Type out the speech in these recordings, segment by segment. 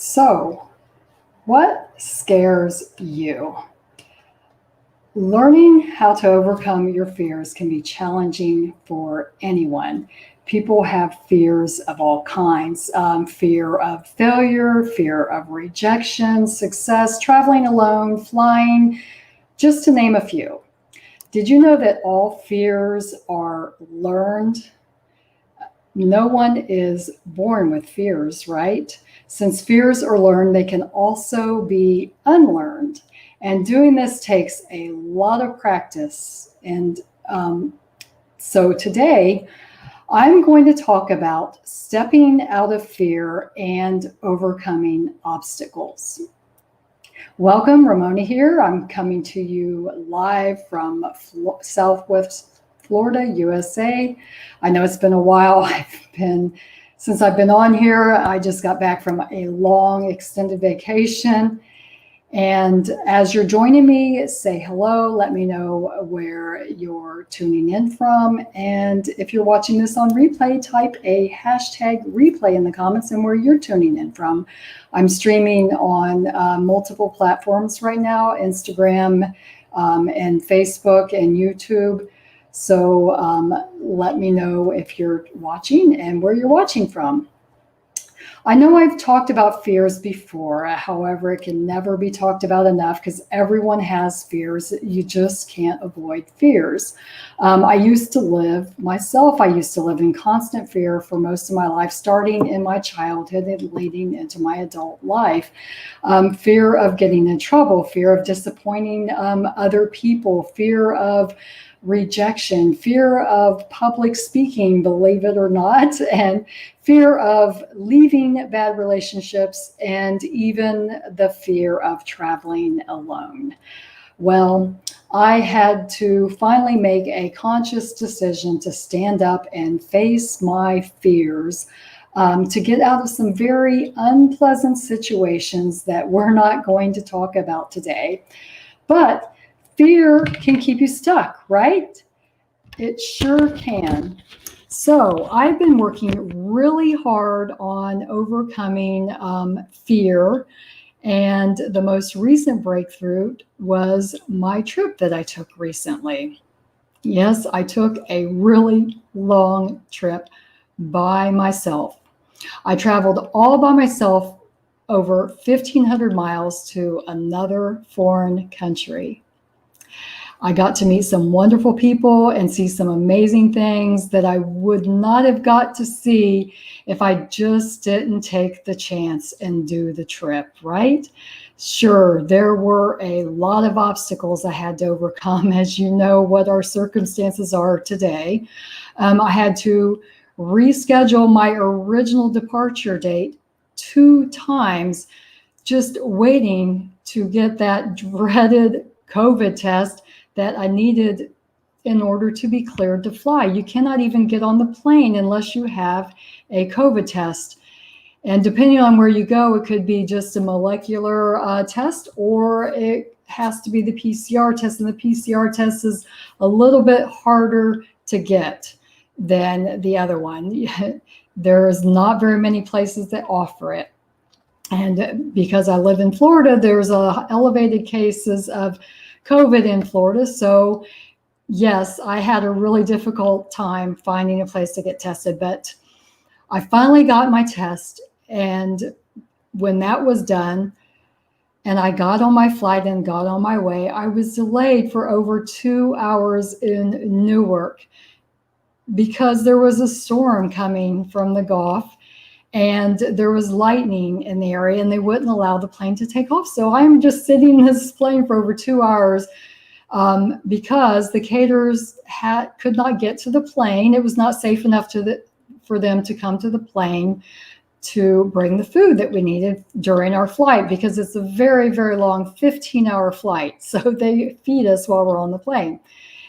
So, what scares you? Learning how to overcome your fears can be challenging for anyone. People have fears of all kinds, fear of failure, fear of rejection, success, traveling alone, flying, just to name a few. Did you know that all fears are learned? No one is born with fears, right? Since fears are learned, they can also be unlearned. And doing this takes a lot of practice. And so today, I'm going to talk about stepping out of fear and overcoming obstacles. Welcome, Ramona here. I'm coming to you live from Southwest Florida, USA. I know it's been a while. Since I've been on here, I just got back from a long extended vacation. And as you're joining me, say hello, let me know where you're tuning in from. And if you're watching this on replay, type a hashtag replay in the comments and where you're tuning in from. I'm streaming on multiple platforms right now, Instagram and Facebook and YouTube. So let me know if you're watching and where you're watching from. I know I've talked about fears before. However, it can never be talked about enough because everyone has fears. You just can't avoid fears. I used to live in constant fear for most of my life, starting in my childhood and leading into my adult life. Fear of getting in trouble, fear of disappointing other people, fear of rejection, fear of public speaking, believe it or not, and fear of leaving bad relationships, and even the fear of traveling alone. Well, I had to finally make a conscious decision to stand up and face my fears, to get out of some very unpleasant situations that we're not going to talk about today. But fear can keep you stuck, right? It sure can. So I've been working really hard on overcoming fear. And the most recent breakthrough was my trip that I took recently. Yes, I took a really long trip by myself. I traveled all by myself over 1,500 miles to another foreign country. I got to meet some wonderful people and see some amazing things that I would not have got to see if I just didn't take the chance and do the trip, right? Sure, there were a lot of obstacles I had to overcome, as you know what our circumstances are today. I had to reschedule my original departure date 2 times, just waiting to get that dreaded COVID test that I needed in order to be cleared to fly. You cannot even get on the plane unless you have a COVID test. And depending on where you go, it could be just a molecular test, or it has to be the PCR test. And the PCR test is a little bit harder to get than the other one. There's not very many places that offer it. And because I live in Florida, there's elevated cases of COVID in Florida. So yes, I had a really difficult time finding a place to get tested, but I finally got my test. And when that was done, and I got on my flight and got on my way, I was delayed for over 2 hours in Newark because there was a storm coming from the Gulf. And there was lightning in the area, and they wouldn't allow the plane to take off. So I'm just sitting in this plane for over 2 hours because the caterers could not get to the plane. It was not safe enough for them to come to the plane to bring the food that we needed during our flight, because it's a very, very long 15-hour flight. So they feed us while we're on the plane.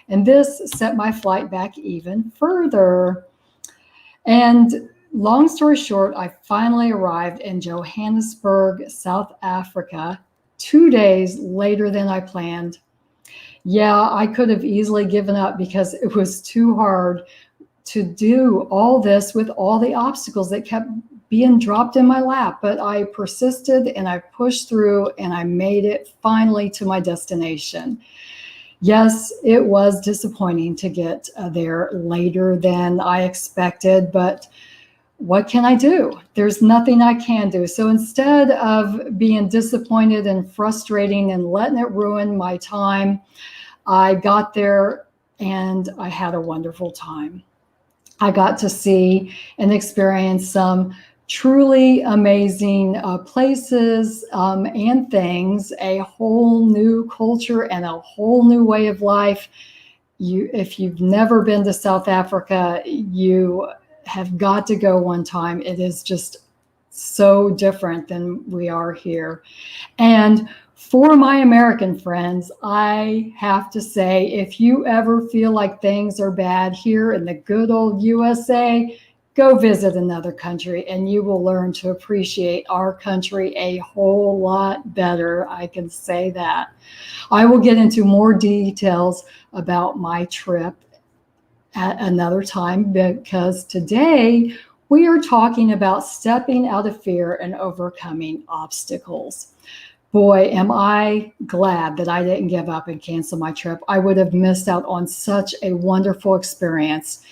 And this set my flight back even further. And long story short, I finally arrived in Johannesburg, South Africa, 2 days later than I planned. Yeah, I could have easily given up because it was too hard to do all this with all the obstacles that kept being dropped in my lap, but I persisted and I pushed through and I made it finally to my destination. Yes, it was disappointing to get there later than I expected, but what can I do? There's nothing I can do. So instead of being disappointed and frustrating and letting it ruin my time, I got there and I had a wonderful time. I got to see and experience some truly amazing places and things, a whole new culture and a whole new way of life. If you've never been to South Africa, you have got to go one time. It is just so different than we are here. And for my American friends, I have to say, if you ever feel like things are bad here in the good old USA, go visit another country and you will learn to appreciate our country a whole lot better. I can say that. I will get into more details about my trip at another time, because today we are talking about stepping out of fear and overcoming obstacles. Boy, am I glad that I didn't give up and cancel my trip. I would have missed out on such a wonderful experience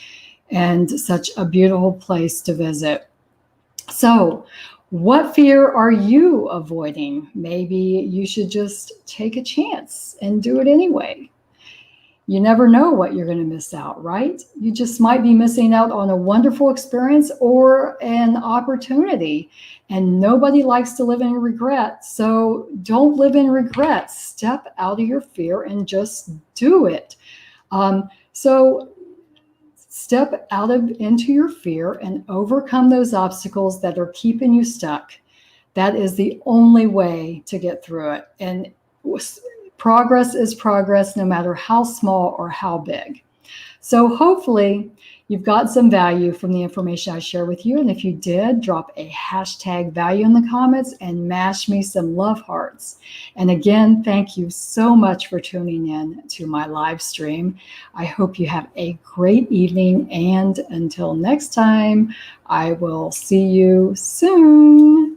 and such a beautiful place to visit. So, what fear are you avoiding? Maybe you should just take a chance and do it anyway. You never know what you're going to miss out, right? You just might be missing out on a wonderful experience or an opportunity. And nobody likes to live in regret. So don't live in regret. Step out of your fear and just do it. So step out into your fear and overcome those obstacles that are keeping you stuck. That is the only way to get through it. And progress is progress, no matter how small or how big. So hopefully you've got some value from the information I share with you. And if you did, drop a hashtag value in the comments and mash me some love hearts. And again, thank you so much for tuning in to my live stream. I hope you have a great evening. And until next time, I will see you soon.